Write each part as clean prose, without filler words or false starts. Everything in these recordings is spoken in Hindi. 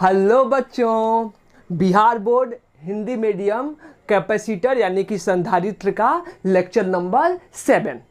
हेलो बच्चों, Bihar board Hindi medium capacitor यानी कि संधारित्र का लेक्चर नंबर 7।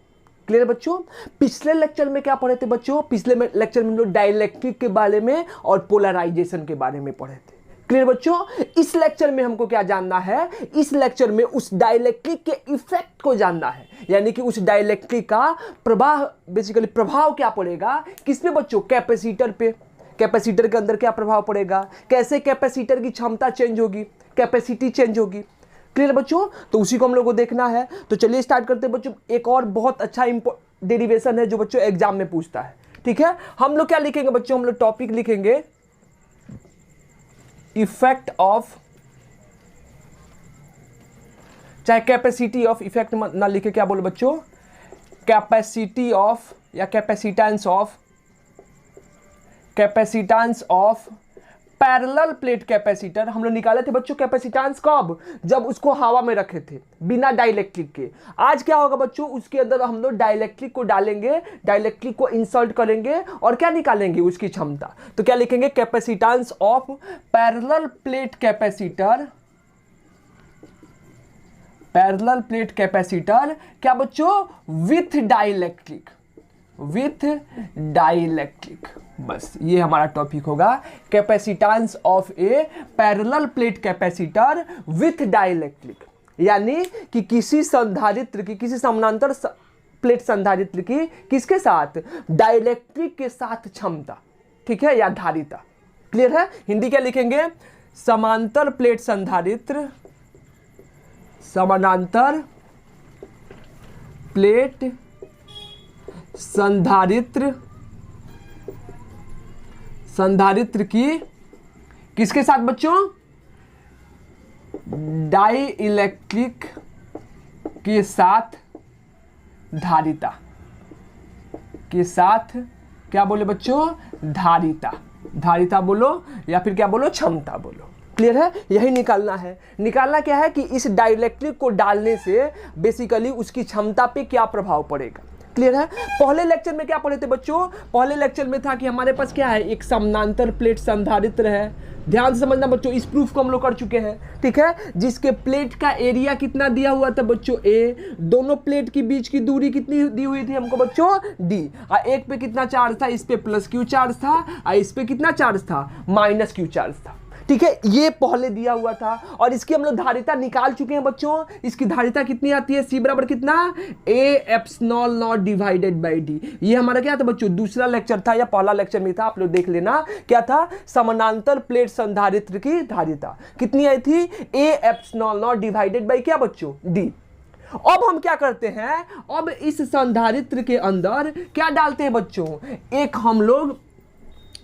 क्लियर बच्चों। पिछले लेक्चर में क्या पढ़े थे बच्चों? पिछले लेक्चर में हम लोग डाइलेक्ट्रिक के बारे में और पोलराइजेशन के बारे में पढ़े थे। क्लियर बच्चों। इस लेक्चर में हमको क्या जानना है? इस लेक्चर में उस डाइलेक्ट्रिक के इफेक्ट को जानना है, यानी कि उस डाइलेक्ट्रिक का प्रभाव, बेसिकली प्रभाव क्या पड़ेगा किस पे बच्चों? कैपेसिटर पे। कैपेसिटर के अंदर क्या प्रभाव पड़ेगा, कैसे कैपेसिटर की क्षमता चेंज होगी, कैपेसिटी चेंज होगी। क्लियर बच्चों। तो उसी को हम लोग को देखना है। तो चलिए स्टार्ट करते हैं बच्चों। एक और बहुत अच्छा डेरिवेशन है जो बच्चों एग्जाम में पूछता है। ठीक है, हम लोग क्या लिखेंगे बच्चों? हम लोग टॉपिक लिखेंगे इफेक्ट ऑफ, चाहे कैपेसिटी ऑफ, इफेक्ट ना लिखे, क्या बोलो बच्चों? कैपेसिटी ऑफ या capacitance of parallel plate capacitor. हम लोग निकाले थे बच्चों कैपेसिटेंस कब? जब उसको हवा में रखे थे बिना डाइलेक्ट्रिक के। आज क्या होगा बच्चों? उसके अंदर हम लोग डाइलेक्ट्रिक को डालेंगे, डाइलेक्ट्रिक को इंसर्ट करेंगे और क्या निकालेंगे? उसकी क्षमता। तो क्या लिखेंगे? Capacitance of parallel plate capacitor. Parallel plate capacitor क्या बच्चों? With dielectric, with dielectric. बस ये हमारा टॉपिक होगा, capacitance of A parallel plate capacitor with dielectric. यानी कि किसी संधारित्र की, किसी समानांतर प्लेट संधारित्र की किसके साथ? डाइलेक्ट्रिक के साथ क्षमता। ठीक है, या धारिता। क्लियर है। हिंदी क्या लिखेंगे? समानांतर प्लेट संधारित्र, समानांतर प्लेट संधारित्र की किसके साथ बच्चों? डाइलेक्ट्रिक के साथ धारिता के साथ। क्या बोले बच्चों? धारिता। धारिता बोलो या फिर क्या बोलो? क्षमता बोलो। क्लियर है। यही निकालना है। निकालना क्या है कि इस डाइलेक्ट्रिक को डालने से बेसिकली उसकी क्षमता पे क्या प्रभाव पड़ेगा। क्लियर है। पहले लेक्चर में क्या पढ़े थे बच्चों? पहले लेक्चर में था कि हमारे पास क्या है? एक समानांतर प्लेट संधारित्र है। ध्यान से समझना बच्चों, इस प्रूफ को हम लोग कर चुके हैं। ठीक है, जिसके प्लेट का एरिया कितना दिया हुआ था बच्चों? ए। दोनों प्लेट के बीच की दूरी कितनी दी हुई थी हमको बच्चों? डी। और एक पे कितना चार्ज था? इस पे प्लस क्यू चार्ज था और इस पे कितना चार्ज था? माइनस क्यू चार्ज था। ठीक है, ये पहले दिया हुआ था और इसकी हम लोग धारिता निकाल चुके हैं बच्चों। इसकी धारिता कितनी आती है? सी बराबर कितना? ए epsilon not divided by D. ये हमारा क्या था बच्चों? दूसरा लेक्चर था या पहला लेक्चर में था, आप लोग देख लेना। क्या था? समानांतर प्लेट संधारित्र की धारिता कितनी आई थी? ए एप्सिलॉन नॉट डिवाइडेड बाय क्या बच्चों? डी। अब हम क्या करते हैं? अब इस संधारित्र के अंदर क्या डालते हैं बच्चों? एक हम लोग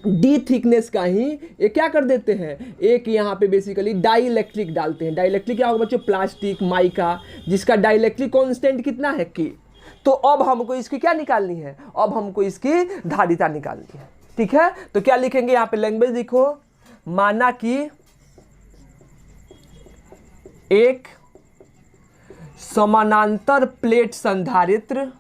डी थिकनेस का ही ये क्या कर देते हैं? एक यहाँ पे बेसिकली डाइलेक्ट्रिक डालते हैं। डाइलेक्ट्रिक क्या होगा बच्चों? प्लास्टिक, माइका, जिसका डाइलेक्ट्रिक कांस्टेंट कितना है? के। तो अब हमको इसकी क्या निकालनी है? अब हमको इसकी धारिता निकालनी है। ठीक है, तो क्या लिखेंगे यहाँ पे? लैंग्वेज लिखो। माना कि एक समानांतर प्लेट संधारित्र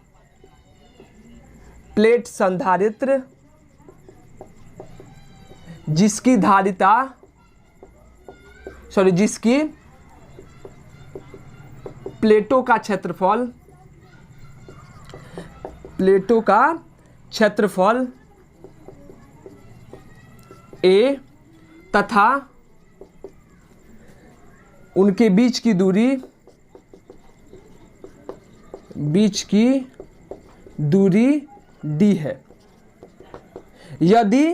जिसकी धारिता, जिसकी प्लेटों का क्षेत्रफल ए तथा उनके बीच की दूरी डी है। यदि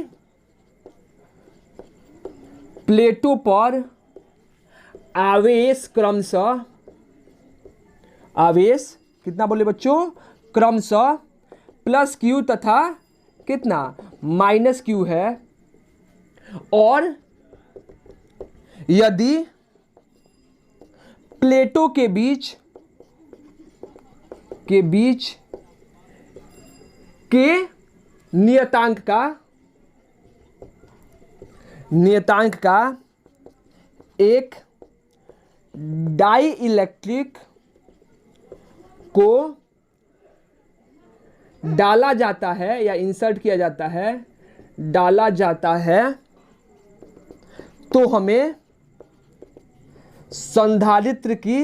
प्लेटों पर आवेश क्रमशः, आवेश कितना बोले बच्चों? क्रमशः प्लस क्यू तथा कितना? माइनस क्यू है। और यदि प्लेटों के बीच के नियतांक का एक डाई इलेक्ट्रिक को डाला जाता है या इंसर्ट किया जाता है, डाला जाता है तो हमें संधारित्र की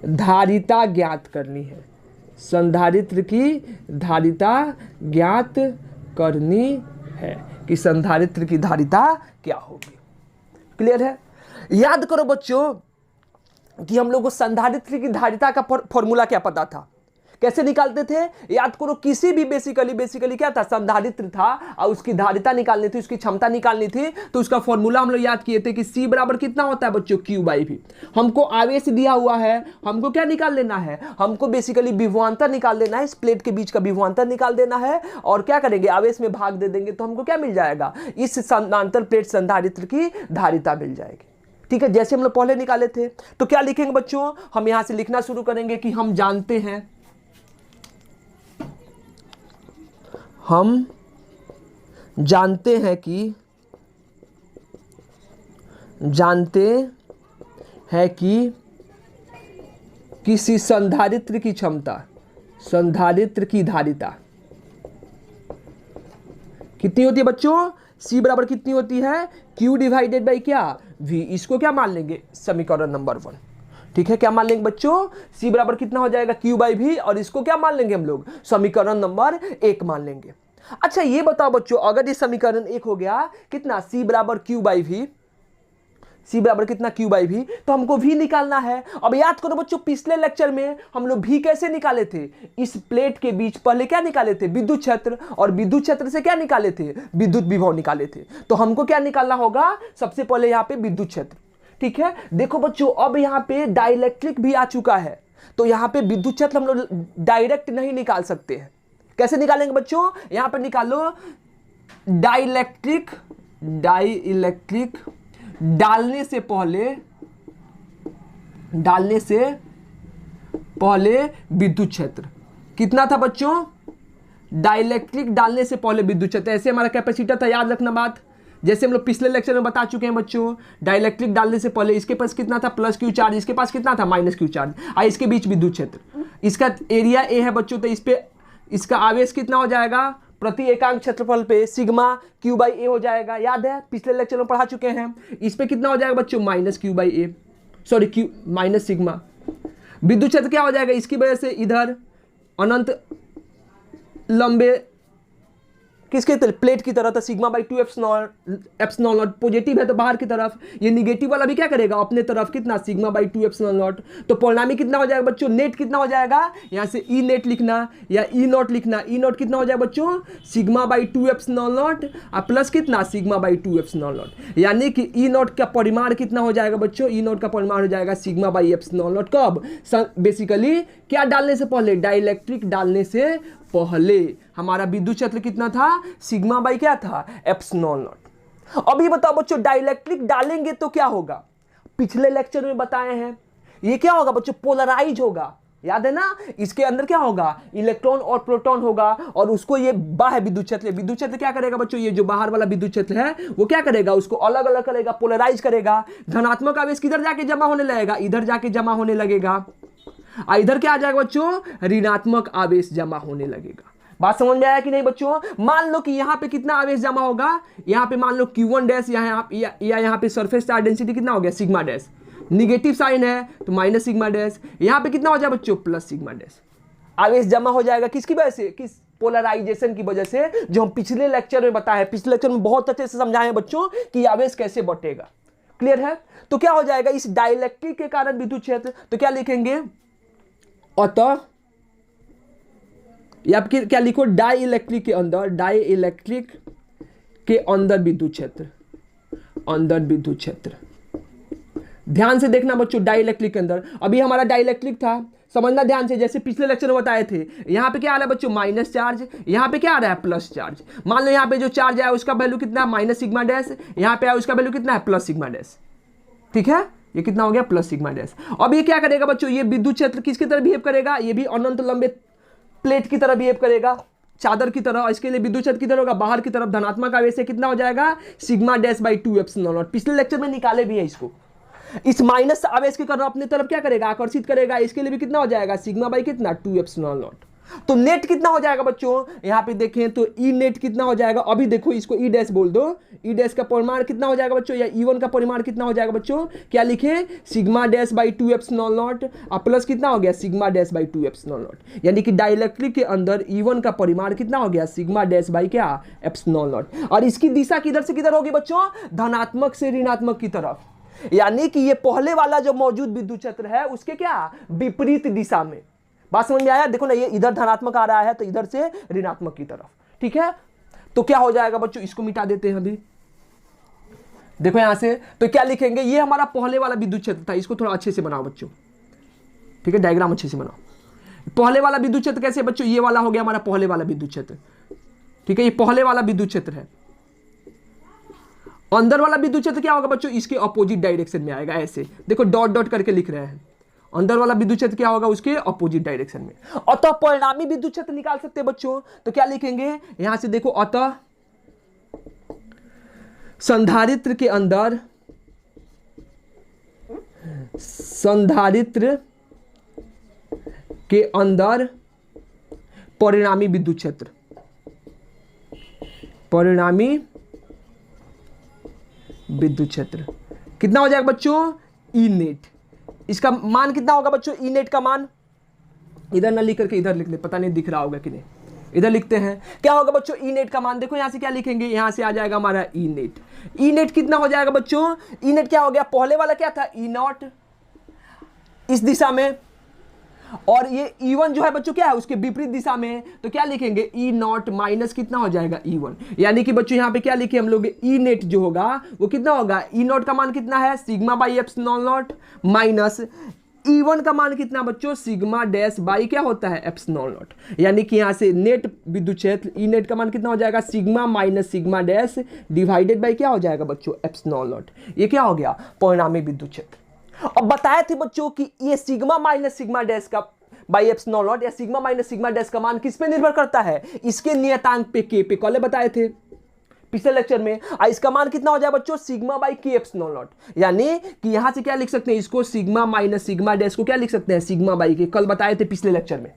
धारिता ज्ञात करनी है। संधारित्र की धारिता ज्ञात करनी है कि संधारित्र की धारिता क्या होगी। क्लियर है? याद करो बच्चों कि हम लोग को संधारित्र की धारिता का फॉर्मूला क्या पता था, कैसे निकालते थे? याद करो, किसी भी बेसिकली क्या था, संधारित्र था और उसकी धारिता निकालनी थी, उसकी क्षमता निकालनी थी, तो उसका फॉर्मूला हम लोग याद किए थे कि C बराबर कितना होता है बच्चों, Q/V। हमको आवेश दिया हुआ है, हमको क्या निकाल लेना है, हमको बेसिकली विभवांतर निकाल लेना है, इस प्लेट के बीच का विभवांतर निकाल देना है और क्या करेंगे, आवेश में भाग दे देंगे तो हमको क्या मिल जाएगा, इस समानांतर प्लेट संधारित्र की धारिता मिल जाएगी। ठीक है, जैसे हम लोग पहले निकाले थे। तो क्या लिखेंगे बच्चों, हम यहां से लिखना शुरू करेंगे कि हम जानते हैं कि किसी संधारित्र की क्षमता, संधारित्र की धारिता कितनी होती है बच्चों, C बराबर कितनी होती है, Q डिवाइडेड बाई क्या, V। इसको क्या मान लेंगे, समीकरण नंबर 1। ठीक है, क्या मान लेंगे बच्चों, C बराबर कितना हो जाएगा, Q/V, और इसको क्या मान लेंगे हम लोग, समीकरण नंबर 1 मान लेंगे। अच्छा ये बताओ बच्चों, अगर ये समीकरण 1 हो गया, कितना C बराबर Q/V, C बराबर कितना Q/V, तो हमको V निकालना है। अब याद करो बच्चों, पिछले लेक्चर में हम लोग V कैसे निकाले थे, इस प्लेट के बीच पहले क्या निकाले थे, विद्युत क्षेत्र, और विद्युत क्षेत्र से क्या निकाले थे, विद्युत विभव निकाले थे। तो हमको क्या निकालना होगा, सबसे पहले यहाँ पे विद्युत क्षेत्र। ठीक है, देखो बच्चों, अब यहाँ पे डाइलेक्ट्रिक भी आ चुका है, तो यहाँ पे विद्युत क्षेत्र हम लोग डायरेक्ट नहीं निकाल सकते हैं। कैसे निकालेंगे बच्चों, यहाँ पे निकालो, डाइलेक्ट्रिक डालने से पहले विद्युत क्षेत्र कितना था बच्चों, डाइलेक्ट्रिक डालने से पहले विद्युत क्षेत्र, ऐसे हमारा कैपेसिटर था, याद रखना बात। जैसे हम लोग पिछले लेक्चर में बता चुके हैं बच्चों, डाइलेक्ट्रिक डालने से पहले इसके पास कितना था, प्लस Q चार्ज, इसके पास कितना था, माइनस Q चार्ज, और इसके बीच विद्युत क्षेत्र, इसका एरिया A है बच्चों, तो इस पे इसका आवेश कितना हो जाएगा, प्रति एकांक क्षेत्रफल पे सिग्मा Q/A हो जाएगा। याद है, पिछले लेक्चर में पढ़ा चुके हैं। इस पे कितना हो जाएगा बच्चों, minus Q/A, sorry Q minus sigma. विद्युत क्षेत्र क्या हो जाएगा, इसकी वजह से इधर अनंत लंबे किसके तरफ, प्लेट की तरफ, तो σ/2 एप्सिलॉन नॉट पॉजिटिव है तो बाहर की तरफ, ये निगेटिव वाला भी क्या करेगा, अपने तरफ कितना, σ/2 एप्सिलॉन नॉट। तो परिणामी कितना हो जाएगा बच्चों, नेट कितना हो जाएगा, यहाँ से ई नेट लिखना या ई नॉट लिखना, ई नॉट कितना हो जाएगा बच्चों, σ/2 एप्सिलॉन नॉट और प्लस कितना, σ/2 एप्सिलॉन नॉट। यानी कि ई नॉट का परिमाण कितना हो जाएगा बच्चों, ई नॉट का परिमाण हो जाएगा σ/एप्सिलॉन नॉट। कब, बेसिकली क्या डालने से पहले, डाइलेक्ट्रिक डालने से पहले हमारा विद्युत क्षेत्र कितना था, σ/, क्या था, एप्सिलॉन नॉट। अब ये बताओ बच्चों, डाइलेक्ट्रिक डालेंगे तो क्या होगा, पिछले लेक्चर में बताए हैं, ये क्या होगा बच्चों, पोलराइज होगा। याद है ना, इसके अंदर क्या होगा, इलेक्ट्रॉन और प्रोटॉन होगा, और उसको ये बाह्य विद्युत क्षेत्र, विद्युत क्षेत्र क्या करेगा बच्चों, ये जो बाहर वाला विद्युत क्षेत्र है वो क्या करेगा, उसको अलग अलग करेगा, पोलराइज करेगा। धनात्मक आवेश किधर जाके जमा होने लगेगा, इधर जाके जमा होने लगेगा, इधर क्या आ जाएगा बच्चों, ऋणात्मक आवेश जमा होने लगेगा। बात समझ में आया कि नहीं बच्चों। मान लो कि यहाँ पे कितना आवेश जमा होगा, यहाँ पे मान लो Q1 डैश, यहाँ पे सरफेस चार्ज डेंसिटी कितना हो गया, सिग्मा डैश, निगेटिव साइन है तो माइनस सिग्मा डैश, यहाँ पे कितना हो जाए बच्चों, प्लस सिग्मा डैश। आवेश जमा हो जाएगा किसकी वजह से, किस पोलराइजेशन की वजह से, जो हम पिछले लेक्चर में बताए, पिछले लेक्चर में बहुत अच्छे से समझाए हैं बच्चों कि आवेश कैसे बटेगा। क्लियर है, तो क्या हो जाएगा, इस डाइलेक्ट्रिक के कारण विद्युत क्षेत्र, तो क्या लिखेंगे, अतः या क्या लिखो, डाइलेक्ट्रिक के अंदर, डाइलेक्ट्रिक के अंदर विद्युत क्षेत्र, अंदर विद्युत क्षेत्र। ध्यान से देखना बच्चों, डाइलेक्ट्रिक के अंदर, अभी हमारा डाइलेक्ट्रिक था, समझना ध्यान से, जैसे पिछले लेक्चर में बताए थे, यहाँ पे क्या आ रहा है बच्चों, माइनस चार्ज, यहाँ पे क्या आ रहा है, प्लस चार्ज। मान लो यहाँ पे जो चार्ज है उसका वैल्यू कितना है, माइनस सिग्मा डैश, यहाँ पे है उसका वैल्यू कितना है, प्लस सिग्मा डैश। ठीक है, ये कितना हो गया, प्लस सिग्मा डैश। अब ये क्या करेगा बच्चों, ये विद्युत क्षेत्र किसकी तरह बिहेव करेगा, ये भी अनंत लंबे प्लेट की तरह बिहेव करेगा, चादर की तरह। इसके लिए विद्युत क्षेत्र की तरह होगा, बाहर की तरफ धनात्मक आवेश से कितना हो जाएगा, σ/2 एप्सिलॉन नॉट। पिछले लेक्चर में निकाले भी है इसको, इस माइनस आवेश के कारण अपनी तरफ क्या करेगा, आकर्षित करेगा, इसके लिए भी कितना हो जाएगा, σ/, कितना, 2 एप्सिलॉन नॉट। तो नेट कितना हो जाएगा बच्चों, यहां पे देखें तो ई नेट कितना हो जाएगा, अभी देखो इसको ई डैश बोल दो, ई डैश का परिमाण कितना हो जाएगा बच्चों, या ई1 का परिमाण कितना हो जाएगा बच्चों, क्या लिखे, sigma dash by 2 epsilon not और प्लस कितना हो गया, sigma dash by 2 epsilon not, यानी कि डाइलेक्ट्रिक के अंदर ई1 का परिमाण कितना हो गया, सिग्मा डैश बाई क्या, एप्सिलॉन नॉट। और इसकी दिशा किधर से किधर होगी बच्चों, धनात्मक से ऋणात्मक की तरफ, यानी कि ये पहले वाला जो मौजूद विद्युत क्षेत्र है उसके क्या विपरीत दिशा में। बात समझ में आया, देखो ना ये इधर धनात्मक आ रहा है तो इधर से ऋणात्मक की तरफ, ठीक है। तो क्या हो जाएगा बच्चों, इसको मिटा देते हैं अभी, देखो यहां से, तो क्या लिखेंगे, ये हमारा पहले वाला विद्युत क्षेत्र था, इसको थोड़ा अच्छे से बनाओ बच्चों, ठीक है, डायग्राम अच्छे से बनाओ। पहले वाला विद्युत क्षेत्र कैसे बच्चों, ये वाला हो गया हमारा पहले वाला विद्युत क्षेत्र, ठीक है, ये पहले वाला विद्युत क्षेत्र है। अंदर वाला विद्युत क्षेत्र क्या होगा बच्चों, इसके अपोजिट डायरेक्शन में आएगा, ऐसे देखो डॉट डॉट करके लिख रहे हैं, अंदर वाला विद्युत क्षेत्र क्या होगा, उसके अपोजिट डायरेक्शन में। अतः परिणामी विद्युत क्षेत्र निकाल सकते हैं बच्चों, तो क्या लिखेंगे यहां से देखो, अतः संधारित्र के अंदर, संधारित्र के अंदर परिणामी विद्युत क्षेत्र, परिणामी विद्युत क्षेत्र कितना हो जाएगा बच्चों, ई नेट, इसका मान कितना होगा बच्चों, ई नेट का मान, इधर ना लिख करके इधर लिख ले, पता नहीं दिख रहा होगा कि नहीं, इधर लिखते हैं, क्या होगा बच्चों ई नेट का मान, देखो यहां से क्या लिखेंगे, यहां से आ जाएगा हमारा ई नेट, ई नेट कितना हो जाएगा बच्चों, ई नेट क्या हो गया, पहले वाला क्या था ई नॉट इस दिशा में, और ये E1 जो है बच्चों क्या है उसके विपरीत दिशा में, तो क्या लिखेंगे ई नॉट माइनस कितना हो जाएगा E1, यानी कि बच्चों यहां पे क्या लिखे हम लोग, ई नेट जो होगा वो कितना होगा, ई नॉट का मान कितना है, sigma by epsilon not minus E1 का मान कितना बच्चों, सिग्मा डैश बाई क्या होता है, एप्सिलॉन नॉट, यानी कि यहां से नेट विद्युत क्षेत्र ई नेट का मान कितना हो जाएगा, sigma minus sigma dash divided by क्या हो जाएगा बच्चों, एप्सिलॉन नॉट। ये क्या हो गया, परिणामी विद्युत क्षेत्र। अब बताए थे बच्चों कि ये सिग्मा माइनस सिग्मा डैश का बाई एप्सिलॉन नॉट या सिग्मा माइनस सिग्मा डैश का मान किस पे निर्भर करता है, इसके नियतांक पे, के पे, कल बताए थे पिछले लेक्चर में। इसका मान कितना हो जाए बच्चों, सिग्मा बाई के एप्सिलॉन नॉट, यानी कि यहां से क्या लिख सकते हैं इसको, सिग्मा माइनस सिग्मा डैश को क्या लिख सकते हैं, सिग्मा बाई के, कल बताए थे पिछले लेक्चर में,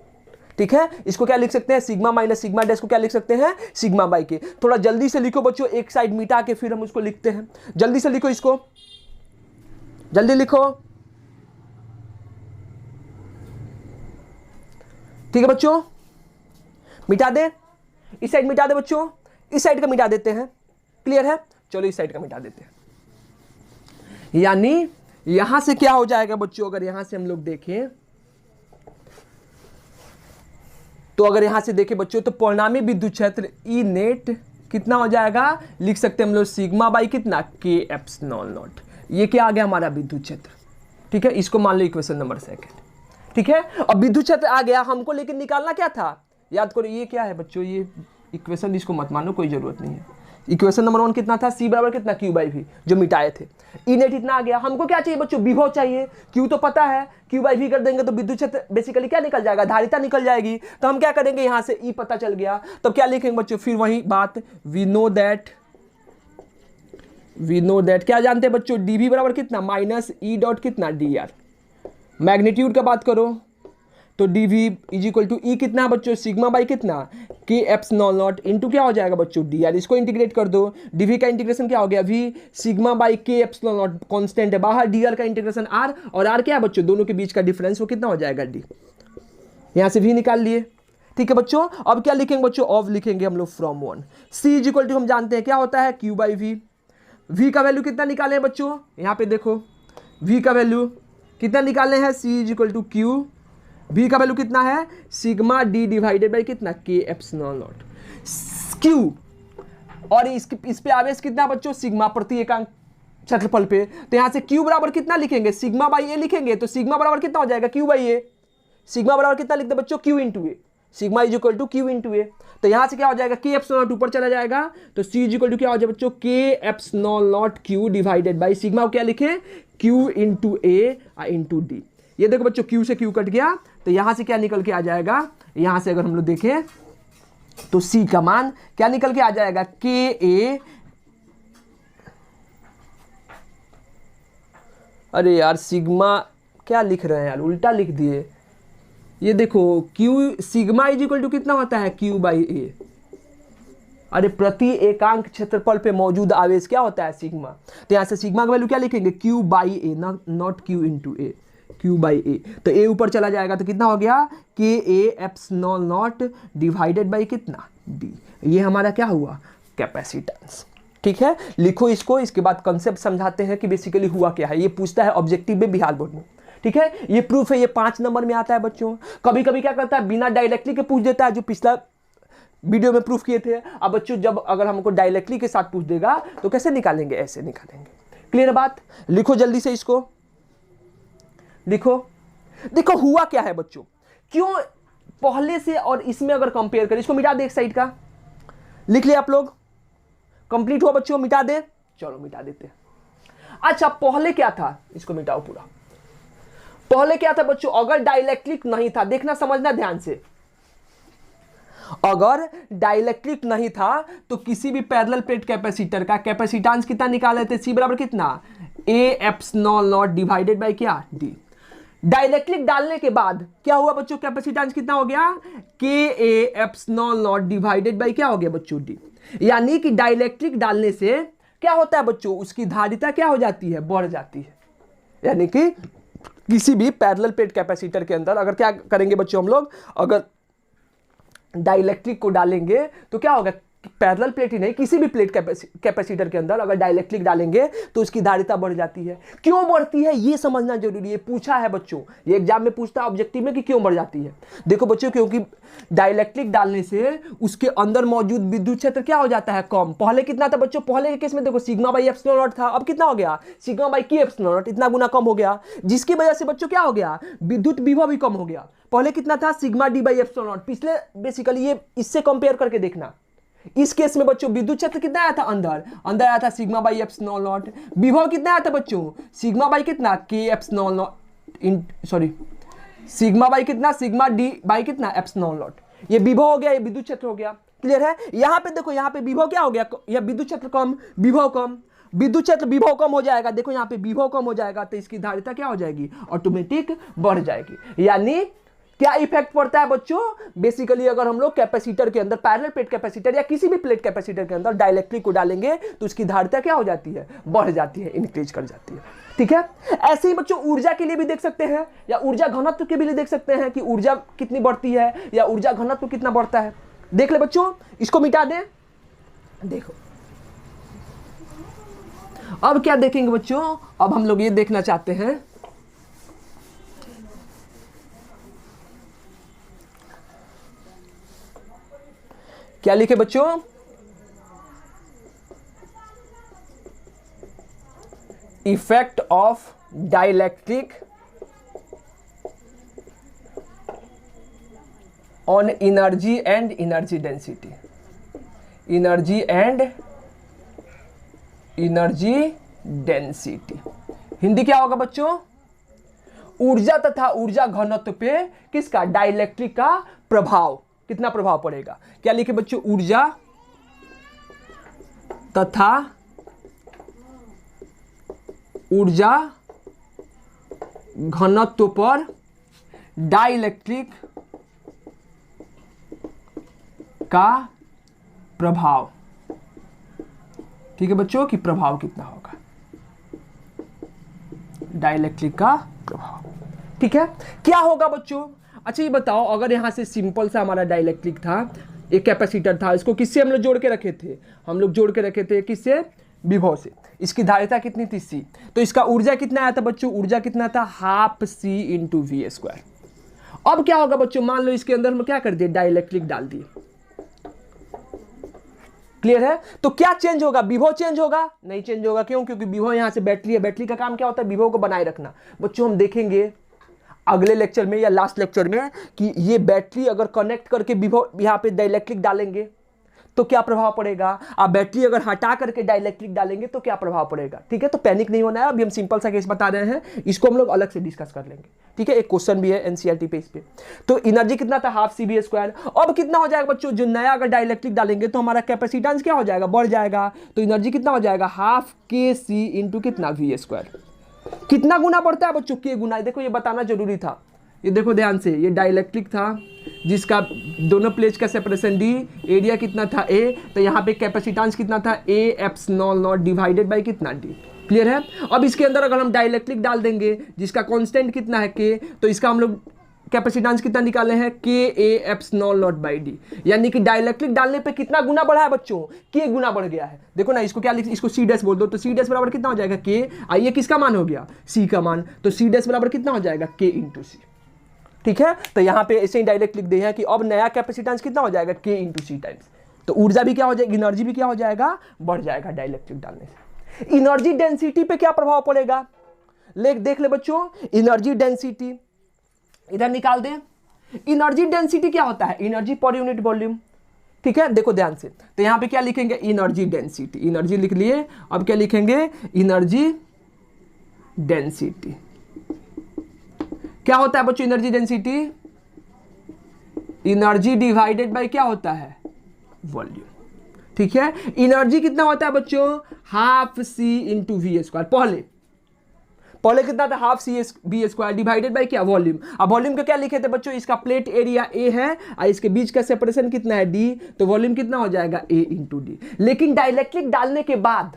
ठीक है। इसको क्या लिख सकते हैं, सिग्मा माइनस सिग्मा डैश को क्या लिख सकते हैं, सिग्मा बाई के। थोड़ा जल्दी से लिखो बच्चों, एक साइड मिटा के फिर हम उसको लिखते हैं, जल्दी से लिखो इसको, जल्दी लिखो, ठीक है बच्चों, मिटा दे, इस साइड मिटा दे बच्चों, इस साइड का मिटा देते हैं, क्लियर है, चलो इस साइड का मिटा देते हैं। यानी यहां से क्या हो जाएगा बच्चों, अगर यहां से हम लोग देखें तो, अगर यहां से देखें बच्चों तो परिणामी विद्युत क्षेत्र ई नेट कितना हो जाएगा, लिख सकते हैं हम लोग सिग्मा बाई कितना, के एप्सिलॉन नॉट। ये क्या आ गया हमारा विद्युत क्षेत्र, ठीक है, इसको मान लो इक्वेशन नंबर 2, ठीक है। अब विद्युत क्षेत्र आ गया हमको, लेकिन निकालना क्या था, याद करो ये क्या है बच्चों, ये इक्वेशन, इसको मत मानो, कोई जरूरत नहीं है। इक्वेशन नंबर 1 कितना था, सी बराबर कितना, क्यू बाई वी, जो मिटाए थे। ई नेट इतना आ गया, हमको क्या चाहिए बच्चों, विभव चाहिए, क्यू तो पता है, क्यू बाई वी कर देंगे तो विद्युत क्षेत्र बेसिकली क्या निकल जाएगा, धारिता निकल जाएगी। तो हम क्या करेंगे, यहां से ई पता चल गया, तो क्या लिखेंगे बच्चों, फिर वही बात, वी नो दैट क्या जानते हैं बच्चों, डीवी बराबर कितना, माइनस ई डॉट कितना, डी आर। मैग्नीट्यूड का बात करो तो dv इज इक्वल टू ई कितना बच्चों, सिग्मा बाई कितना, के एप्सिलॉन नॉट इंटू क्या हो जाएगा बच्चों, dr। इसको इंटीग्रेट कर दो, dv का इंटीग्रेशन क्या हो गया, v सिग्मा बाई के एप्सिलॉन नॉट कांस्टेंट है बाहर, dr का इंटीग्रेशन r, और r क्या है बच्चों, दोनों के बीच का डिफरेंस, वो कितना हो जाएगा d। यहां से v निकाल लिए, ठीक है बच्चों। अब क्या लिखेंगे बच्चों, ऑफ लिखेंगे हम लोग from 1, c is equal to हम जानते हैं क्या होता है, q बाई वी। v का वैल्यू कितना निकाले बच्चों, यहां पे देखो v का वैल्यू कितना निकालने हैं, c is equal to Q, v का वैल्यू कितना है, सिग्मा d डिवाइडेड बाई कितना, के एप्सिलॉन नॉट, q, और इस पे आवेश कितना बच्चों, सिग्मा प्रति एकांक क्षेत्रफल पे, तो यहां से q बराबर कितना लिखेंगे, सिग्मा बाई ए लिखेंगे, तो सिग्मा बराबर कितना हो जाएगा, q बाई ए, सिग्मा बराबर कितना लिखते हैं बच्चों, q into a, sigma is equal to q into a. तो यहां से क्या हो जाएगा, के एप्सिलॉन नॉट ऊपर चला जाएगा, तो c इज इक्वल टू क्या हो जाएगा बच्चों, के epsilon not q divided by sigma को क्या लिखे, q इंटू ए इंटू डी। ये देखो बच्चों q से q कट गया, तो यहां से क्या निकल के आ जाएगा, यहां से अगर हम लोग देखें तो c का मान क्या निकल के आ जाएगा, के ए, अरे यार सिग्मा क्या लिख रहे हैं यार, उल्टा लिख दिए, ये देखो Q sigma is equal to कितना होता है Q/A। अरे प्रति एकांक क्षेत्रफल पे मौजूद आवेश क्या होता है सिग्मा। तो यहाँ से सिग्मा का वैल्यू क्या लिखेंगे Q/A, not Q into A, Q/A। तो A ऊपर चला जाएगा तो कितना हो गया KA epsilon not divided by कितना D। ये हमारा क्या हुआ कैपेसिटेंस। ठीक है, लिखो इसको, इसके बाद कंसेप्ट समझाते हैं कि बेसिकली हुआ क्या है। ये पूछता है ऑब्जेक्टिव में बिहार बोर्ड में। ठीक है, ये प्रूफ है, ये 5 नंबर में आता है बच्चों। कभी कभी क्या करता है बिना डायरेक्टली के पूछ देता है, जो पिछला वीडियो में प्रूफ किए थे। अब बच्चों जब अगर हमको डायरेक्टली के साथ पूछ देगा तो कैसे निकालेंगे, ऐसे निकालेंगे। क्लियर बात, लिखो जल्दी से इसको लिखो। देखो हुआ क्या है बच्चों, क्यों पहले से और इसमें अगर कंपेयर करें, इसको मिटा दे एक साइड का, लिख लिया आप लोग, कंप्लीट हुआ बच्चों, मिटा दे, चलो मिटा देते हैं। अच्छा पहले क्या था, इसको मिटाओ पूरा। पहले क्या था बच्चों, अगर डाइलेक्ट्रिक नहीं था, देखना समझना ध्यान से, अगर डाइलेक्ट्रिक नहीं था तो किसी भी पैरेलल प्लेट कैपेसिटर का कैपेसिटेंस कितना निकाल लेते, C बराबर कितना A epsilon not divided by क्या D। डाइलेक्ट्रिक डालने के बाद क्या हुआ बच्चों, कैपेसिटेंस कितना हो गया KA epsilon not divided by क्या हो गया बच्चों D। यानी कि डाइलेक्ट्रिक डालने से क्या होता है बच्चों, उसकी धारिता क्या हो जाती है, बढ़ जाती है। यानी कि किसी भी पैरेलल प्लेट कैपेसिटर के अंदर अगर क्या करेंगे बच्चों हम लोग, अगर डाइलेक्ट्रिक को डालेंगे तो क्या होगा, पैरेलल प्लेट ही नहीं किसी भी प्लेट कैपेसिटर के अंदर अगर डाइलेक्ट्रिक डालेंगे तो उसकी धारिता बढ़ जाती है। क्यों बढ़ती है ये समझना जरूरी है, पूछा है बच्चों, ये एग्जाम में पूछता है ऑब्जेक्टिव में कि क्यों बढ़ जाती है। देखो बच्चों, क्योंकि डाइलेक्ट्रिक डालने से उसके अंदर मौजूद विद्युत क्षेत्र क्या हो जाता है, कम। पहले कितना था बच्चों, पहले के केस में देखो सिग्मा बाई एप्सिलॉन नॉट था, अब कितना हो गया sigma by K epsilon not, इतना गुना कम हो गया, जिसकी वजह से बच्चों क्या हो गया, विद्युत विभव भी कम हो गया। पहले कितना था sigma D by epsilon not, पिछले बेसिकली ये इससे कंपेयर करके देखना। इस केस में बच्चों विद्युत क्षेत्र कितना आया था, अंदर आया था सिग्मा बाई एप्सिलॉन नॉट। विभव कितना आया था बच्चों, सिग्मा बाई कितना K epsilon not, sorry sigma by कितना, सिग्मा D बाई कितना एप्सिलॉन नॉट। ये विभव हो गया, ये विद्युत क्षेत्र हो गया। क्लियर है, यहां पे देखो, यहां पे विभव क्या हो गया, यह विद्युत क्षेत्र कम विभव कम, विद्युत क्षेत्र विभव कम हो जाएगा। देखो यहाँ पे विभव कम हो जाएगा तो इसकी धारिता क्या हो जाएगी, ऑटोमेटिक बढ़ जाएगी। यानी क्या इफेक्ट पड़ता है बच्चों, बेसिकली अगर हम लोग कैपेसिटर के अंदर पैरेलल प्लेट कैपेसिटर या किसी भी प्लेट कैपेसिटर के अंदर डाइलेक्ट्रिक को डालेंगे तो उसकी धारिता क्या हो जाती है, बढ़ जाती है, इंक्रीज कर जाती है। ठीक है, ऐसे ही बच्चों ऊर्जा के लिए भी देख सकते हैं, या ऊर्जा घनत्व के भी देख सकते हैं कि ऊर्जा कितनी बढ़ती है या ऊर्जा घनत्व कितना बढ़ता है। देख ले बच्चों, इसको मिटा दें। देखो अब क्या देखेंगे बच्चों, अब हम लोग ये देखना चाहते हैं, क्या लिखे बच्चों, effect of dielectric on energy and energy density, energy and energy density. Hindi क्या होगा बच्चों, ऊर्जा तथा ऊर्जा घनत्व पे किसका, डाइलेक्ट्रिक का प्रभाव, कितना प्रभाव पड़ेगा। क्या लिखे बच्चों, ऊर्जा तथा ऊर्जा घनत्व पर डाइलेक्ट्रिक का प्रभाव। ठीक है बच्चों, कि प्रभाव कितना होगा, डाइलेक्ट्रिक का प्रभाव। ठीक है, क्या होगा बच्चों। अच्छा ये बताओ, अगर यहां से सिंपल सा हमारा डाइलेक्ट्रिक था, एक कैपेसिटर था, इसको किससे हम लोग जोड़ के रखे थे, हम लोग जोड़ के रखे थे किससे, विभव से। इसकी धारिता कितनी थी C, तो इसका ऊर्जा कितना आया था बच्चों, ऊर्जा कितना था हाफ C इंटू V²। अब क्या होगा बच्चों, मान लो इसके अंदर हम क्या कर दिए, डाइलेक्ट्रिक डाल दिए। क्लियर है, तो क्या चेंज होगा, विभव चेंज होगा, नहीं चेंज होगा। क्यों, क्योंकि विभव यहां से बैटरी है, बैटरी का काम क्या होता है, विभव को बनाए रखना। बच्चों हम देखेंगे अगले लेक्चर में या लास्ट लेक्चर में कि ये बैटरी अगर कनेक्ट करके विभव यहाँ पे डाइलेक्ट्रिक डालेंगे तो क्या प्रभाव पड़ेगा, आप बैटरी अगर हटा करके डाइलेक्ट्रिक डालेंगे तो क्या प्रभाव पड़ेगा। ठीक है, तो पैनिक नहीं होना है, अभी हम सिंपल सा केस बता रहे हैं, इसको हम लोग अलग से डिस्कस कर लेंगे। ठीक है, एक क्वेश्चन भी है एनसीईआरटी पे इस पे। तो एनर्जी कितना था, हाफ CV²। अब कितना हो जाएगा बच्चों, जो नया अगर डाइलेक्ट्रिक डालेंगे तो हमारा कैपेसिटेंस क्या हो जाएगा, बढ़ जाएगा। तो एनर्जी कितना हो जाएगा, हाफ KC इंटू कितना V²। कितना गुना बढ़ता है बच्चों, K गुना। देखो ये बताना जरूरी था, ये देखो ध्यान से, ये डाइलेक्ट्रिक था जिसका दोनों प्लेट्स का सेपरेशन डी, एरिया कितना था ए, तो यहाँ पे कैपेसिटेंस कितना था ए एप्सिलॉन नॉट डिवाइडेड बाय कितना डी। क्लियर है। अब इसके अंदर अगर हम डाइलेक्ट्रिक डाल देंगे जिसका कांस्टेंट कितना है के, तो इसका हम लोग कैपेसिटेंस कितना निकाले हैं के ए एप्सिलॉन नॉट बाई डी, यानी कि डाइलेक्ट्रिक डालने पे कितना गुना बढ़ा है बच्चों, के गुना बढ़ गया है। देखो ना, इसको क्या लिख, इसको सी डैश बोल दो, तो सी डैश बराबर कितना हो जाएगा के, आइए किसका मान हो गया सी का मान, तो सी डैश बराबर कितना हो जाएगा के इंटू सी। ठीक है, तो यहाँ पे ऐसे ही डायरेक्ट लिख दिए हैं कि अब नया कैपेसिटेंस कितना हो जाएगा के इंटू सी टाइम्स, तो ऊर्जा भी क्या हो जाएगी, एनर्जी भी क्या हो जाएगा, बढ़ जाएगा डाइलेक्ट्रिक डालने से। एनर्जी डेंसिटी पे क्या प्रभाव पड़ेगा, देख ले बच्चों, एनर्जी डेंसिटी इधर निकाल दें। एनर्जी डेंसिटी क्या होता है, एनर्जी पर यूनिट वॉल्यूम। ठीक है, देखो ध्यान से, तो यहां पे क्या लिखेंगे, एनर्जी डेंसिटी, एनर्जी लिख लिए, अब क्या लिखेंगे, एनर्जी डेंसिटी। क्या होता है बच्चों energy density, energy divided by क्या होता है, वॉल्यूम। ठीक है, एनर्जी कितना होता है बच्चों, half C into V square. पहले कितना था, half C B square divided by क्या, वॉल्यूम। अब वॉल्यूम को क्या लिखे थे बच्चों, इसका प्लेट एरिया ए है और इसके बीच का सेपरेशन कितना है डी, तो वॉल्यूम कितना हो जाएगा ए इंटू डी। लेकिन डाइलेक्ट्रिक डालने के बाद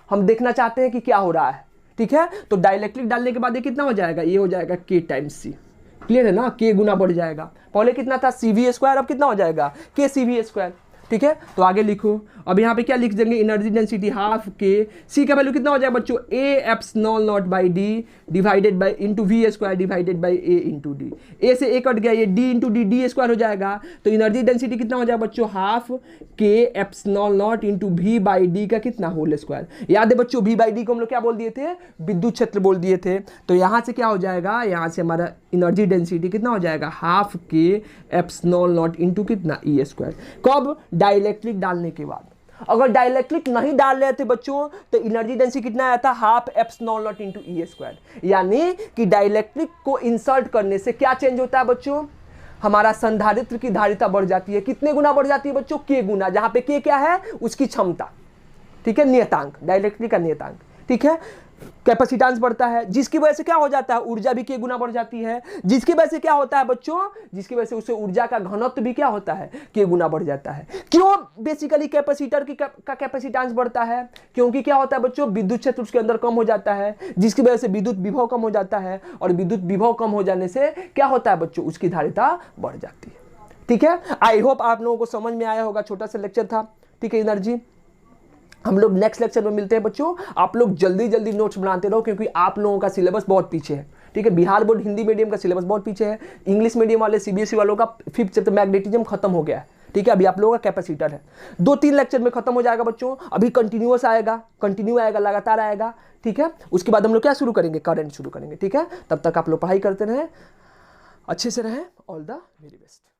हम देखना चाहते हैं कि क्या हो रहा है। ठीक है, तो डाइलेक्ट्रिक डालने के बाद ये कितना हो जाएगा, ये हो जाएगा के टाइम्स सी। क्लियर है ना, के गुना बढ़ जाएगा, पहले कितना था सी वी स्क्वायर, अब कितना हो जाएगा के सी वी स्क्वायर। ठीक है, तो आगे लिखो, अब यहाँ पे क्या लिख देंगे, एनर्जी डेंसिटी हाफ के, सी का वैल्यू कितना हो जाएगा बच्चों, a epsilon naught by D divided by into V square divided by a into D. A से ए कट गया, ये D into D, D square हो जाएगा, तो एनर्जी डेंसिटी कितना हो जाएगा बच्चों, हाफ के epsilon naught into V by D का कितना, होल स्क्वायर। याद है बच्चों, वी बाई डी को हम लोग क्या बोल दिए थे, विद्युत क्षेत्र बोल दिए थे। तो यहाँ से क्या हो जाएगा, यहाँ से हमारा एनर्जी डेंसिटी कितना हो जाएगा, हाफ के एप्सिलॉन नॉट इंटू कितना ई स्क्वायर। कब, डाइलेक्ट्रिक डालने के बाद। अगर डाइलेक्ट्रिक नहीं डाल रहे थे बच्चों तो एनर्जी डेंसिटी कितना आया था, half epsilon not into E square. यानी कि डाइलेक्ट्रिक को इंसर्ट करने से क्या चेंज होता है बच्चों, हमारा संधारित्र की धारिता बढ़ जाती है। कितने गुना बढ़ जाती है बच्चों, के गुना, जहां पे के क्या है, उसकी क्षमता। ठीक है, नियतांक, डाइलेक्ट्रिक का नियतांक। ठीक है, कैपेसिटेंस बढ़ता है, जिसकी वजह से क्या हो जाता है, ऊर्जा भी के गुना बढ़ जाती है। जिसकी वजह से क्या होता है बच्चों, जिसकी वजह से उससे ऊर्जा का घनत्व भी क्या होता है, के गुना बढ़ जाता है। क्यों बेसिकली कैपेसिटर का कैपेसिटेंस बढ़ता है, क्योंकि क्या होता है बच्चों, विद्युत क्षेत्र उसके अंदर कम हो जाता है, जिसकी वजह से विद्युत विभव कम हो जाता है, और विद्युत विभव कम हो जाने से क्या होता है बच्चों, उसकी धारिता बढ़ जाती है। ठीक है, आई होप आप लोगों को समझ में आया होगा, छोटा सा लेक्चर था। ठीक है, एनर्जी। हम लोग नेक्स्ट लेक्चर में मिलते हैं बच्चों। आप लोग जल्दी जल्दी नोट्स बनाते रहो, क्योंकि आप लोगों का सिलेबस बहुत पीछे है। ठीक है, बिहार बोर्ड हिंदी मीडियम का सिलेबस बहुत पीछे है। इंग्लिश मीडियम वाले सीबीएसई वालों का 5th चैप्टर मैग्नेटिज्म खत्म हो गया है। ठीक है, अभी आप लोगों का कैपेसिटर है, 2-3 लेक्चर में खत्म हो जाएगा बच्चों। अभी कंटिन्यूअस आएगा, कंटिन्यू आएगा, लगातार आएगा। ठीक है, उसके बाद हम लोग क्या शुरू करेंगे, करंट शुरू करेंगे। ठीक है, तब तक आप लोग पढ़ाई करते रहें, अच्छे से रहें। All the very best.